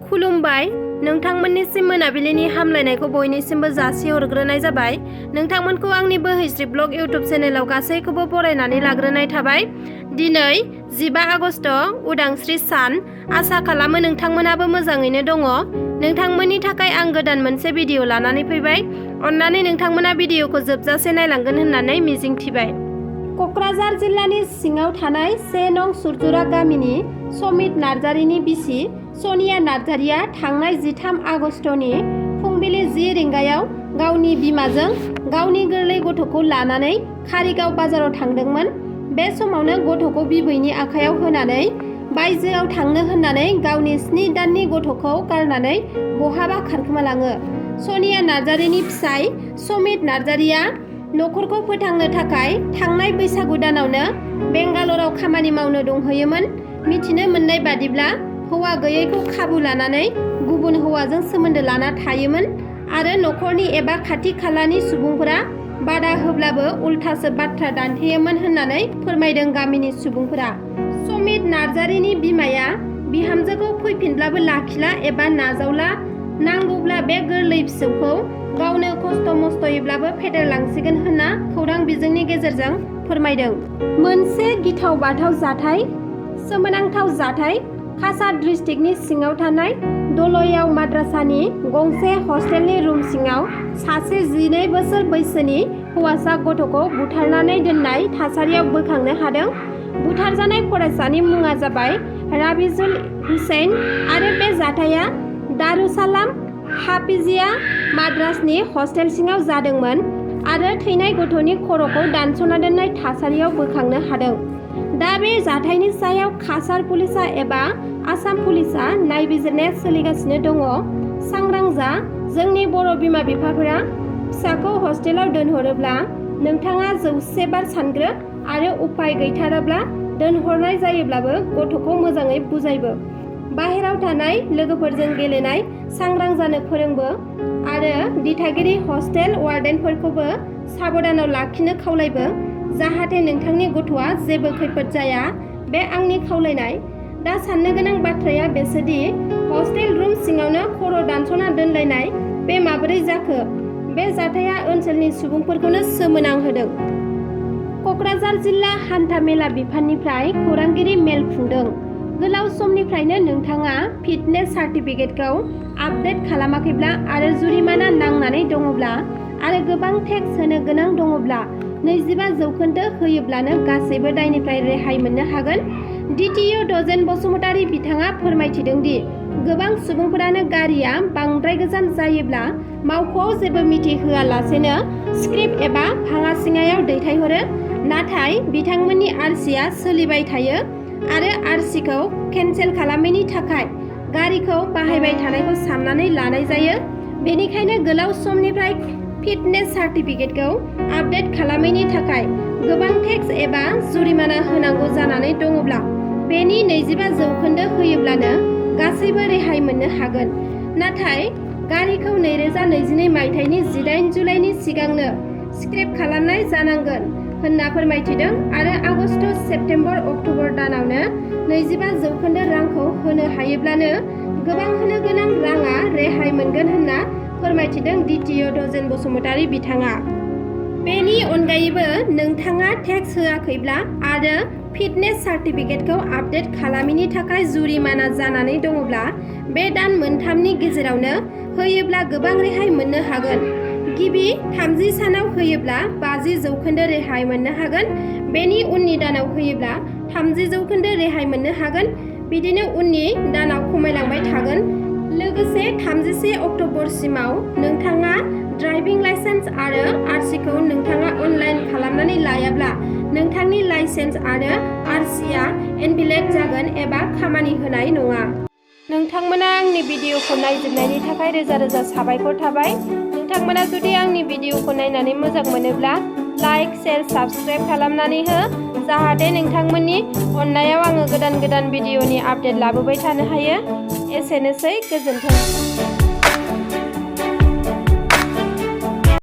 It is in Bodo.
खुलुमबाय नोंथांमोननिसिम मोनाबिलिनि हामलायनायखौ बयनिसिमबो जासिहरग्रोनाय जाबाय। नोंथांमोनखौ आंनि बोहैस्रि ब्लग इउट्युब चेनेलाव गासैखौबो बरायनानै लाग्रोनाय थाबाय। दिनै 15 आगस्ट उदांस्रि सान। आसा खालामो नोंथांमोनाबो मोजाङैनो दङ। नोंथांमोननि थाखाय आं गोदान मोनसे भिडिअ लानानै फैबाय। अन्नानै नोंथांमोना भिडिअखौ जोबजासे नायलांगोन होननानै मिजिंथिबाय। क'क्राझार जिल्लानि सिङाव थानाय 1 नं सुरजुरा गामिनि समित नार्जारिनि बिसि सनिया नार्जारिया थांनाय 13 आगस्टनि फुंबिलि 10 रिंगायाव गावनि बिमाजों गावनि गोरलै गथ'खौ लानानै कारिगाव बाजाराव थांदोंमोन। बे समावनो गथ'खौ बिबैनि आखायाव होनानै बायजोआव थांनो होननानै गावनि 7 दाननि गथ'खौ गारनानै बहाबा खारखोमालाङो। सनिया नार्जारिनि फिसाय समित नार्जारिया न'खरखौ फोथांनो थाखाय थांनाय बैसागु दानावनो बेंगालराव खामानि मावनो दंहैयोमोन। मिथिनो मोननाय बादिब्ला हौवा गैयैखौ खाबु लानानै गुबुन हौवाजों सोमोन्दो लाना थायोमोन आरो न'खरनि एबा खाथि खालानि सुबुंफोरा बादा होब्लाबो उल्थासो बाथ्रा दान्थेयोमोन होननानै फोरमायदों गामिनि सुबुंफोरा। समित नार्जारिनि बिमाया बिहामजोखौ फैफिनब्लाबो लाखिला एबा नाजावला, नांगौब्ला बे गोरलै फिसौखौ गावनो खस्थ' मस्थ'यैब्लाबो फेदेरलांसिगोन होनना खौरां बिजोंनि गेजेरजों फोरमायदों। मोनसे गिथाव बाथाव जाथाय, सोमोनांथाव जाथाय। काछार डिस्ट्रिक्टनि सिङाव थानाय दलयाव माद्रासानि गंसे हस्टेलनि रुम सिङाव सासे 12 बोसोर बैसोनि हौवासा गथ'खौ बुथारनानै दोननाय थासारियाव बोखांनो हादों। बुथारजानाय फरायसानि मुङा जाबाय राबिजुल हुसैन आरो बे जाथाया दारुसालाम हाफिजिया माद्रासनि हस्टेल सिङाव जादोंमोन आरो थैनाय गथ'नि खर'खौ दानस'ना दोननाय थासारियाव बोखांनो हादों। दा बे जाथायनि सायाव काछार पुलिसा एबा आसाम पुलिसा नायबिजिरनाया सोलिगासिनो दङ। सांग्रां जा, जोंनि बर' बिमा बिफाफोरा फिसाखौ हस्टेलाव दोनहरोब्ला नोंथाङा 100 बार सानग्रो आरो उपाय गैथाराब्ला दोनहरनाय जायोब्लाबो गथ'खौ मोजाङै बुजायबो। बाहेराव थानाय लोगोफोरजों गेलेनाय सांग्रां जानो फोरोंबो आरो दिथागिरि हस्टेल वार्डेनफोरखौबो साबधानाव लाखिनो खावलायबो, जाहाथे नोंथांनि गथ'आ जेबो खैफोद जाया। बे आंनि खावलायनाय। दा साननो गोनां बाथ्राया बेसोदि हस्टेल रुम सिङावनो खर' दानस'ना दोनलायनाय बे माबोरै जाखो? बे जाथाया ओनसोलनि सुबुंफोरखौनो सोमोनांहोदों। क'क्राझार जिल्ला हान्था मेला बिफाननिफ्राय खौरांगिरि मेल खुंदों। गोलाव समनिफ्रायनो नोंथाङा फिटनेस सार्टिफिकेटखौ आपडेट खालामाखैब्ला आरो जुरिमाना नांनानै दङब्ला आरो गोबां टेक्स होनो गोनां दङब्ला 25% होयोब्लानो गासैबो दायनिफ्राय रेहाय मोननो हागोन। DTO डजेन बसुमतारी बिथाङा फोरमायथिदों दि गोबां सुबुंफोरानो गारिया बांद्राय गोजान जायोब्ला मावख'आव जेबो मिथिहोआलासेनो स्क्रिप्ट एबा भाङासिङायाव दैथायहरो, नाथाय बिथांमोननि आरसिआ सोलिबाय थायो आरो आरसिखौ केन्सेल खालामैनि थाखाय गारिखौ बाहायबाय थानायखौ साननानै लानाय जायो। बेनिखायनो गोलाव समनिफ्राय फिटनेस सार्टिफिकेटखौ आपडेट खालामैनि थाखाय गोबां टेक्स एबा जुरिमाना होनांगौ जानानै दङब्ला बेनि 25% होयोब्लानो गासैबो रेहाय मोननो हागोन। नाथाय गारिखौ 2022 मायथाइनि 18 जुलाइनि सिगांनो स्क्रेप खालामनाय जानांगोन होनना फोरमायथिदों आरो आगस्ट, सेप्तेम्बर, अक्ट'बर दानावनो 25% रांखौ होनो हायोब्लानो गोबां होनो गोनां राङा रेहाय मोनगोन होनना फोरमायथिदों DTO डजेन बसुमतारी बिथाङा। बेनि अनगायैबो नोंथाङा टेक्स होआखैब्ला आरो फिटनेस सार्टिफिकेटखौ आपडेट खालामैनि थाखाय जुरिमाना जानानै दङब्ला बे दान मोनथामनि गेजेरावनो होयोब्ला गोबां रेहाय मोननो हागोन। गिबि 30 सानाव होयोब्ला 50% रेहाय मोननो हागोन। बेनि उननि दानाव होयोब्ला 30% रेहाय मोननो हागोन। बिदिनो उननि दानाव खमायलांबाय थागोन। लोगोसे 31 अक्ट'बरसिमाव नोंथाङा ड्राइभिं लाइसेन्स आरो आरसिखौ नोंथाङा अनलाइन खालामनानै लायाब्ला नोंथांनि लाइसेन्स आरो आरसिआ इनभेलिड जागोन एबा खामानि होनाय नङा। नोंथांमोना आंनि भिडिअखौ नायजोबनायनि थाखाय रोजा रोजा साबायखर थाबाय। नोंथांमोना जुदि आंनि भिडिअखौ नायनानै मोजां मोनोब्ला लाइक, शेयार, साबस्क्राइब खालामनानै हो, जाहाथे नोंथांमोननि अननायाव आङो गोदान गोदान भिडिअनि आपडेट लाबोबाय थानो हायो। एसेनोसै, गोजोन्थों।